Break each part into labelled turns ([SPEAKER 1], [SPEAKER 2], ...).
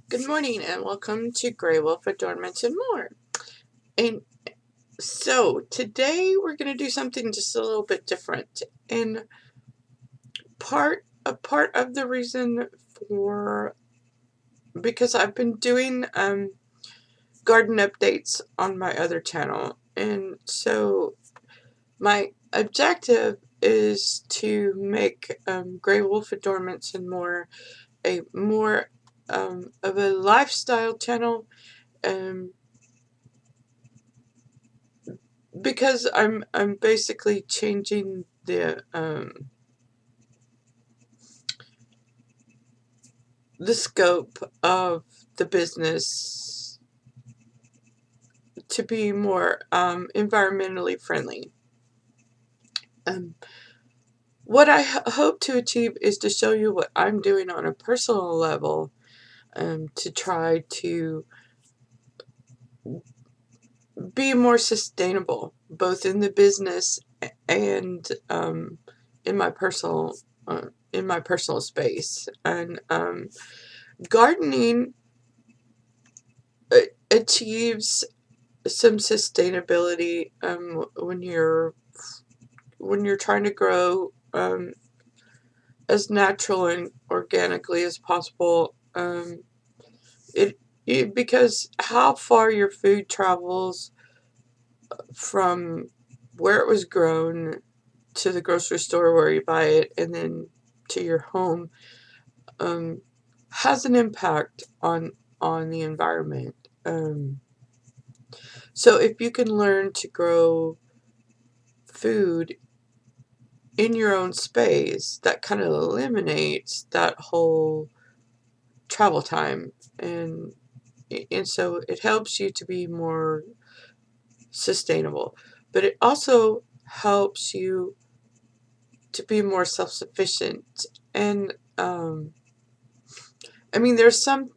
[SPEAKER 1] Good morning and welcome to Grey Wolf Adornments and More. And so today we're going to do something just a little bit different. And a part of the reason because I've been doing garden updates on my other channel. And so my objective is to make Grey Wolf Adornments and More a more of a lifestyle channel. Because I'm basically changing the scope of the business to be more environmentally friendly. What I hope to achieve is to show you what I'm doing on a personal level to try to be more sustainable, both in the business and in my personal space. And gardening achieves some sustainability when you're trying to grow as natural and organically as possible. Because how far your food travels from where it was grown to the grocery store where you buy it and then to your home has an impact on the environment. So if you can learn to grow food in your own space, that kind of eliminates that whole travel time, and so it helps you to be more sustainable, but it also helps you to be more self-sufficient. And I mean, there's some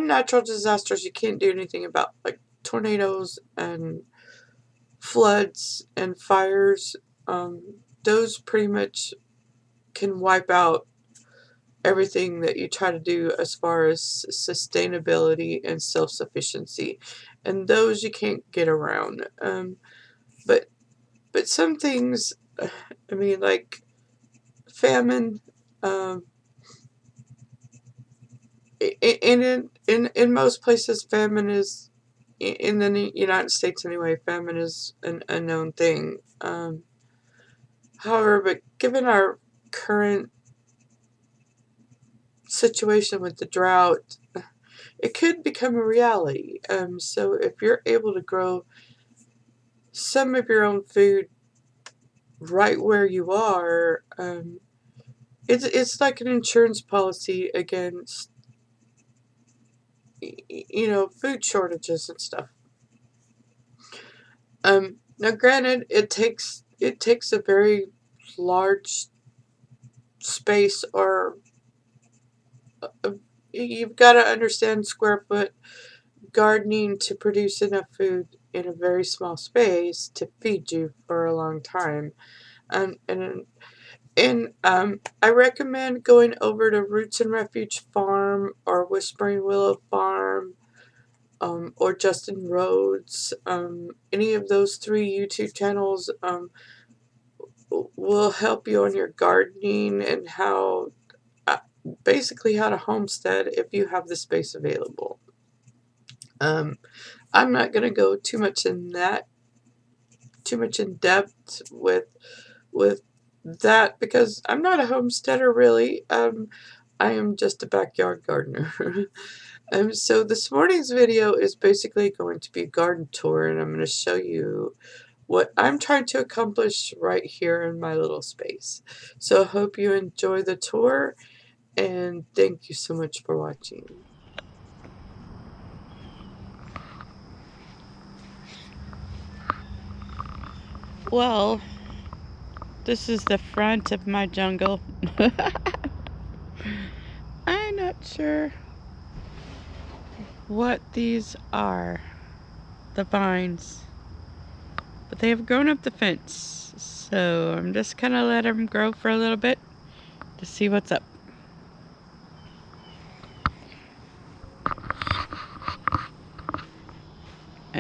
[SPEAKER 1] natural disasters you can't do anything about, like tornadoes and floods and fires. Those pretty much can wipe out everything that you try to do as far as sustainability and self-sufficiency, and those you can't get around. But some things, I mean, like famine. In most places, famine is, in the United States anyway, famine is an unknown thing. However, but given our current situation with the drought, it could become a reality. So if you're able to grow some of your own food right where you are, it's like an insurance policy against food shortages and stuff. Now granted, it takes a very large space, or you've got to understand square foot gardening to produce enough food in a very small space to feed you for a long time. And I recommend going over to Roots and Refuge Farm or Whispering Willow Farm, or Justin Rhodes. Any of those three YouTube channels will help you on your gardening and basically how to homestead if you have the space available. I'm not going to go too much in depth with that because I'm not a homesteader really. I am just a backyard gardener. So this morning's video is basically going to be a garden tour, and I'm going to show you what I'm trying to accomplish right here in my little space. So I hope you enjoy the tour, and thank you so much for watching. Well, this is the front of my jungle. I'm not sure what these are, the vines, but they have grown up the fence, so I'm just kind of let them grow for a little bit to see what's up.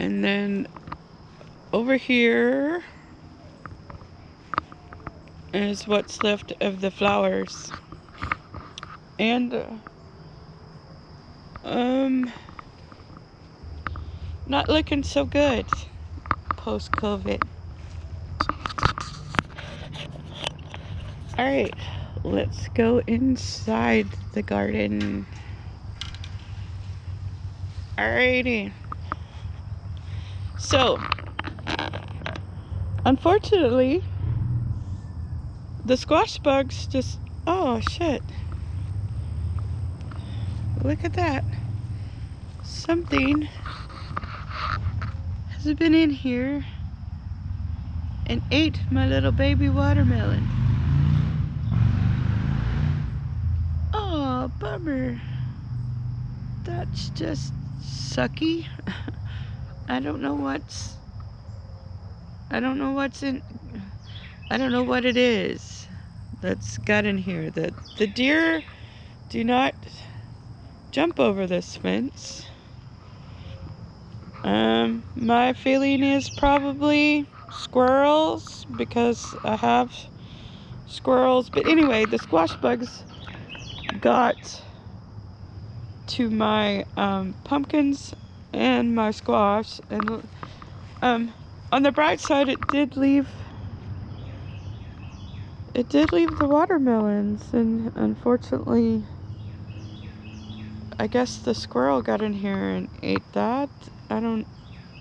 [SPEAKER 1] And then over here is what's left of the flowers. And not looking so good post-COVID. Alright, let's go inside the garden. Alrighty. So, unfortunately, the squash bugs just, oh shit. Look at that. Something has been in here and ate my little baby watermelon. Oh, bummer. That's just sucky. I don't know what it is that's got in here. The deer do not jump over this fence. My feeling is probably squirrels, because I have squirrels. But anyway, the squash bugs got to my pumpkins and my squash, and on the bright side, it did leave the watermelons, and unfortunately, I guess the squirrel got in here and ate that. I don't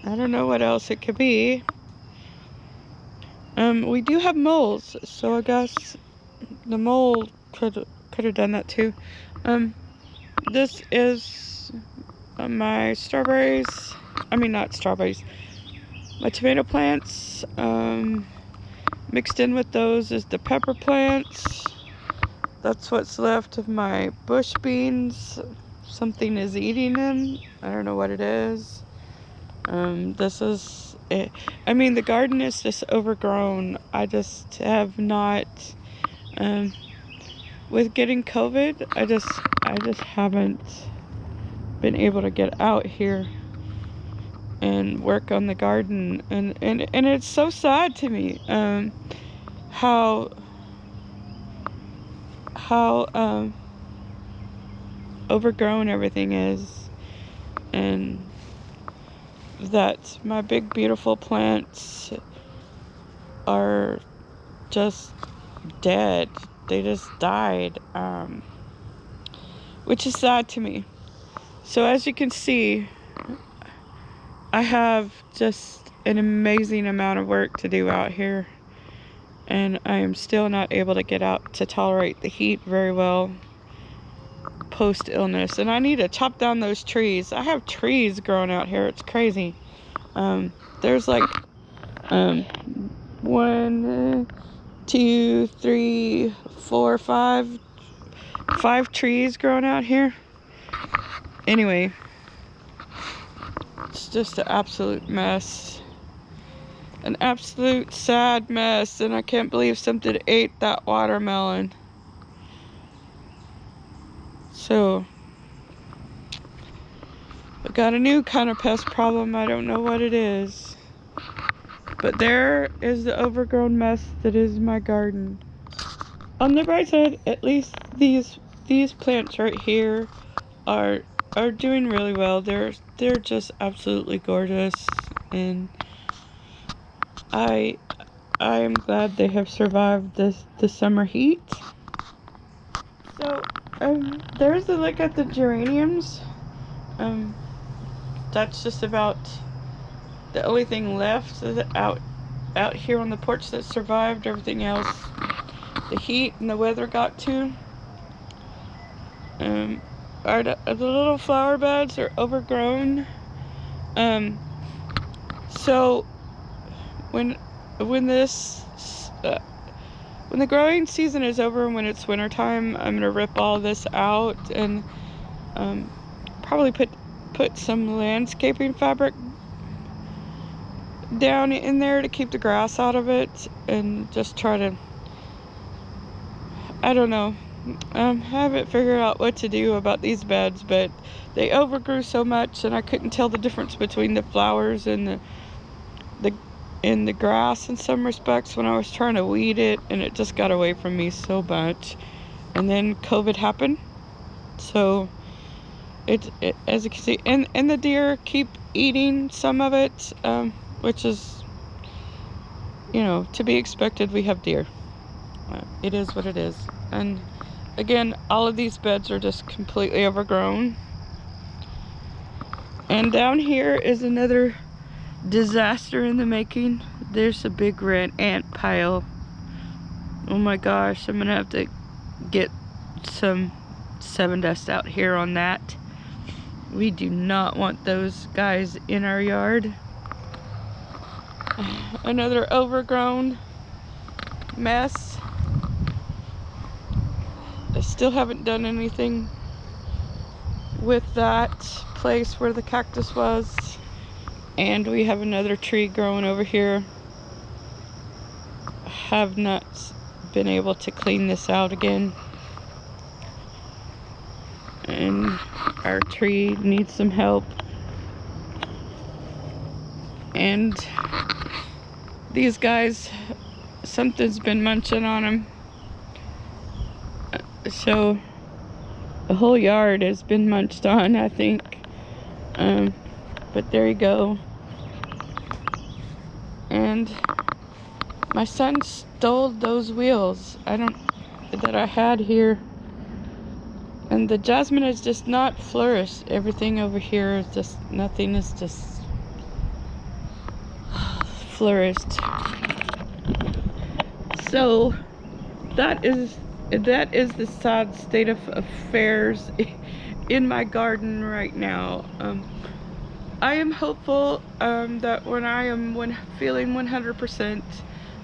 [SPEAKER 1] know what else it could be. We do have moles, so I guess the mole could have done that too. This is my strawberries. I mean, not strawberries. My tomato plants. Mixed in with those is the pepper plants. That's what's left of my bush beans. Something is eating them. I don't know what it is. This is it. I mean, the garden is just overgrown. I just have not, with getting COVID, I just haven't been able to get out here and work on the garden, and it's so sad to me, how overgrown everything is, and that my big beautiful plants are just dead. They just died, which is sad to me. So as you can see, I have just an amazing amount of work to do out here, and I am still not able to get out to tolerate the heat very well post illness. And I need to chop down those trees. I have trees growing out here. It's crazy. There's like 1, 2, 3, 4, 5 trees growing out here. Anyway, it's just an absolute mess. An absolute sad mess, and I can't believe something ate that watermelon. So, I got a new kind of pest problem. I don't know what it is. But there is the overgrown mess that is my garden. On the bright side, at least these plants right here are doing really well. They're just absolutely gorgeous, and I am glad they have survived the summer heat. So there's a look at the geraniums. That's just about the only thing left out here on the porch that survived. Everything else, the heat and the weather got to. The little flower beds are overgrown. So when the growing season is over, and when it's wintertime, I'm gonna rip all this out and probably put some landscaping fabric down in there to keep the grass out of it, and just try to, I don't know, haven't figured out what to do about these beds, but they overgrew so much and I couldn't tell the difference between the flowers and the in the grass in some respects when I was trying to weed it, and it just got away from me so much. And then COVID happened, so as you can see, and the deer keep eating some of it, which is, you know, to be expected. We have deer. It is what it is. And again, all of these beds are just completely overgrown. And down here is another disaster in the making. There's a big red ant pile. Oh my gosh, I'm gonna have to get some 7 dust out here on that. We do not want those guys in our yard. Another overgrown mess. I still haven't done anything with that place where the cactus was. And we have another tree growing over here. Have not been able to clean this out again. And our tree needs some help. And these guys, something's been munching on them. So the whole yard has been munched on, I think. But there you go. And my son stole those wheels that I had here. And the jasmine has just not flourished. Everything over here is just, nothing is just flourished. So that is the sad state of affairs in my garden right now. I am hopeful that when feeling 100%,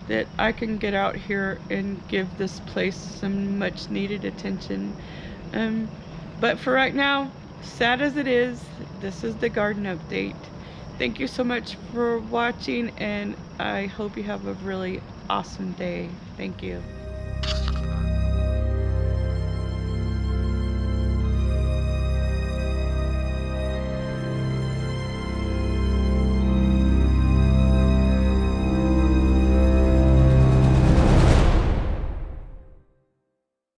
[SPEAKER 1] that I can get out here and give this place some much needed attention. But for right now, sad as it is, this is the garden update. Thank you so much for watching, and I hope you have a really awesome day. Thank you.